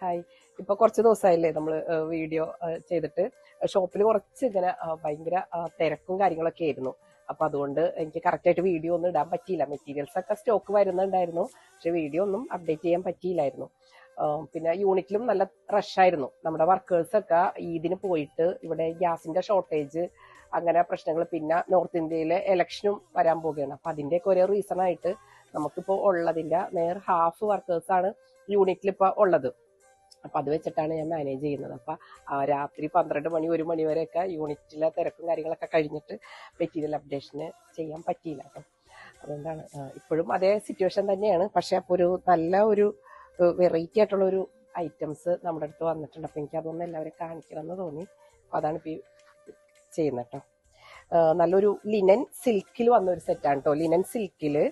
Hi. ഇപ്പൊ കുറച്ച് ദിവസമായില്ലേ നമ്മൾ വീഡിയോ ചെയ്തിട്ട്. ഷോപ്പിൽ കുറച്ച് ഇങ്ങനെ ഭയങ്കര തിരക്കും കാര്യങ്ങളൊക്കെ ആയിരുന്നു. അപ്പൊ അതുകൊണ്ട് എനിക്ക് കറക്റ്റായിട്ട് വീഡിയോ ഒന്നും ഇടാൻ പറ്റിയില്ല. മെറ്റീരിയൽസ് ഒക്കെ സ്റ്റോക്ക് വരുന്നുണ്ടായിരുന്നു, പക്ഷെ വീഡിയോ ഒന്നും അപ്ഡേറ്റ് ചെയ്യാൻ പറ്റിയില്ലായിരുന്നു. പിന്നെ യൂണിറ്റിലും നല്ല റഷായിരുന്നു. നമ്മുടെ വർക്കേഴ്സൊക്കെ ഈദിന് പോയിട്ട് ഇവിടെ ഗ്യാസിന്റെ ഷോർട്ടേജ് അങ്ങനെ പ്രശ്നങ്ങൾ, പിന്നെ നോർത്ത് ഇന്ത്യയിലെ ഇലക്ഷനും വരാൻ പോവുകയാണ്. അപ്പൊ അതിന്റെയൊക്കെ ഓരോ റീസൺ ആയിട്ട് നമുക്കിപ്പോൾ ഉള്ളതിന്റെ നേർ ഹാഫ് വർക്കേഴ്സാണ് യൂണിറ്റിൽ ഇപ്പോൾ ഉള്ളത്. അപ്പൊ അത് വെച്ചിട്ടാണ് ഞാൻ മാനേജ് ചെയ്യുന്നത്. അപ്പൊ രാത്രി 12 മണി 1 മണി വരെയൊക്കെ യൂണിറ്റിലെ തിരക്കും കാര്യങ്ങളൊക്കെ കഴിഞ്ഞിട്ട് മെറ്റീരിയൽ അപ്ഡേഷന് ചെയ്യാൻ പറ്റിയില്ല കേട്ടോ. അതുകൊണ്ടാണ് ഇപ്പോഴും അതേ സിറ്റുവേഷൻ തന്നെയാണ്. പക്ഷെ അപ്പോൾ ഒരു നല്ല ഒരു വെറൈറ്റി ആയിട്ടുള്ള ഒരു ഐറ്റംസ് നമ്മുടെ അടുത്ത് വന്നിട്ടുണ്ട്. അപ്പൊ എനിക്ക് അതൊന്നും എല്ലാവരും കാണിക്കണം എന്ന് തോന്നി. അപ്പൊ അതാണ് ഇപ്പൊ ചെയ്യുന്നത് കേട്ടോ. നല്ലൊരു ലിനൻ സിൽക്കിൽ വന്ന ഒരു സെറ്റാണ് കേട്ടോ. ലിനൻ സിൽക്കില്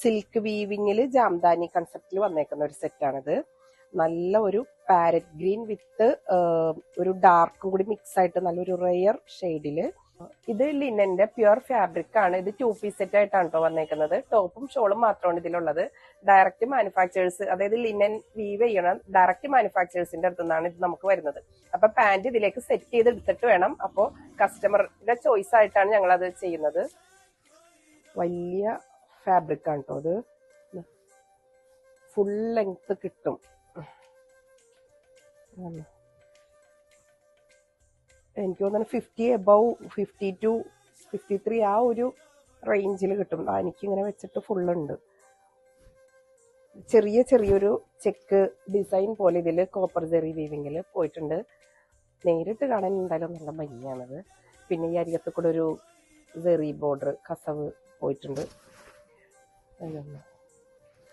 സിൽക്ക് വീവിങ്ങിൽ ജാംദാനി കൺസെപ്റ്റിൽ വന്നേക്കുന്ന ഒരു സെറ്റാണിത്. നല്ല ഒരു പാരറ്റ് ഗ്രീൻ വിത്ത് ഒരു ഡാർക്കും കൂടി മിക്സ് ആയിട്ട് നല്ലൊരു റെയർ ഷെയ്ഡില്. ഇത് ലിനന്റെ പ്യുർ ഫാബ്രിക് ആണ്. ഇത് 2 പീസ് സെറ്റ് ആയിട്ടാണ് കേട്ടോ വന്നേക്കുന്നത്. ടോപ്പും ഷോളും മാത്രമാണ് ഇതിലുള്ളത്. ഡയറക്റ്റ് മാനുഫാക്ചേഴ്സ്, അതായത് ലിനൻ വീവ് ചെയ്യണം ഡയറക്റ്റ് മാനുഫാക്ചേഴ്സിന്റെ അടുത്ത് നിന്നാണ് ഇത് നമുക്ക് വരുന്നത്. അപ്പൊ പാന്റ് ഇതിലേക്ക് സെറ്റ് ചെയ്ത് എടുത്തിട്ട് വേണം. അപ്പോൾ കസ്റ്റമറുടെ ചോയ്സ് ആയിട്ടാണ് ഞങ്ങൾ അത് ചെയ്യുന്നത്. വലിയ ഫാബ്രിക് ആണ് കേട്ടോ. അത് ഫുൾ ലെങ്ത് കിട്ടും. എനിക്ക് തോന്നുന്നു 50 എബവ് 52 53 ആ ഒരു റേഞ്ചിൽ കിട്ടും. എനിക്കിങ്ങനെ വെച്ചിട്ട് ഫുള്ളുണ്ട്. ചെറിയൊരു ചെക്ക് ഡിസൈൻ പോലെ ഇതിൽ കോപ്പർ ജെറി വീവിങ്ങിൽ പോയിട്ടുണ്ട്. നേരിട്ട് കാണാൻ എന്തായാലും നല്ല ഭംഗിയാണത്. പിന്നെ ഈ അരികത്ത് കൂടെ ഒരു ജെറി ബോർഡർ കസവ് പോയിട്ടുണ്ട്.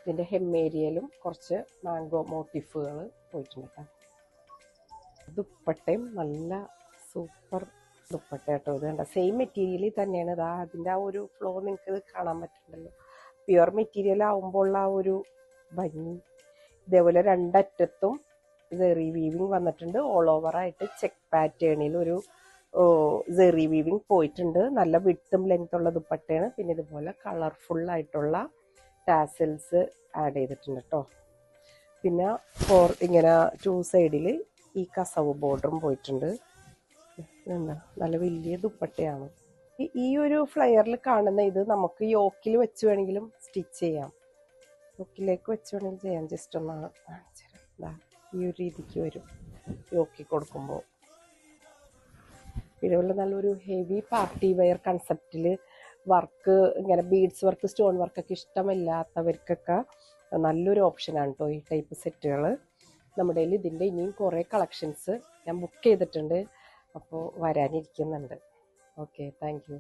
ഇതിന്റെ ഹെമ്മേരിയയിലും കുറച്ച് മാംഗോ മോട്ടിഫുകൾ പോയിട്ടുണ്ട് കേട്ടോ. ദുപ്പട്ടയും നല്ല സൂപ്പർ ദുപ്പട്ട കേട്ടോ. ഇത് കണ്ട സെയിം മെറ്റീരിയലിൽ തന്നെയാണ്. ഇതാ അതിൻ്റെ ആ ഒരു ഫ്ലോ നിങ്ങൾക്ക് കാണാൻ പറ്റുന്നുണ്ടല്ലോ. പ്യുവർ മെറ്റീരിയൽ ആവുമ്പോൾ ആ ഒരു ഭംഗി. ഇതേപോലെ രണ്ടറ്റത്തും ജെറി വീവിങ് വന്നിട്ടുണ്ട്. ഓൾ ഓവർ ആയിട്ട് ചെക്ക് പാറ്റേണിൽ ഒരു ജെറി വീവിങ് പോയിട്ടുണ്ട്. നല്ല വിട്ടും ലെങ്ത് ഉള്ള ദുപ്പട്ടയാണ്. പിന്നെ ഇതുപോലെ കളർഫുൾ ആയിട്ടുള്ള ടാസൽസ് ആഡ് ചെയ്തിട്ടുണ്ട് കേട്ടോ. പിന്നെ ഇങ്ങനെ 2 സൈഡിൽ ഈ കസവ് ബോർഡറും പോയിട്ടുണ്ട്. എന്താ നല്ല വലിയ ദുപ്പട്ടയാണ്. ഈ ഒരു ഫ്ലയറിൽ കാണുന്ന ഇത് നമുക്ക് യോക്കിൽ വെച്ച് വേണമെങ്കിലും സ്റ്റിച്ച് ചെയ്യാം. യോക്കിലേക്ക് വെച്ച് വേണമെങ്കിൽ ചെയ്യാം. ജസ്റ്റ് ഒന്നാണ് കാണിച്ചുതരാം. ഈ ഒരു രീതിക്ക് വരും യോക്കി കൊടുക്കുമ്പോൾ. ഇതുപോലെ നല്ലൊരു ഹെവി പാർട്ടി വെയർ കൺസെപ്റ്റിൽ വർക്ക്, ഇങ്ങനെ ബീഡ്സ് വർക്ക് സ്റ്റോൺ വർക്കൊക്കെ ഇഷ്ടമില്ലാത്തവർക്കൊക്കെ നല്ലൊരു ഓപ്ഷനാണ് കേട്ടോ ഈ ടൈപ്പ് സെറ്റുകൾ. നമ്മുടെ കയ്യിൽ ഇതിൻ്റെ ഇനിയും കുറേ കളക്ഷൻസ് ഞാൻ ബുക്ക് ചെയ്തിട്ടുണ്ട്. അപ്പോൾ വരാനിരിക്കുന്നുണ്ട്. Okay, thank you.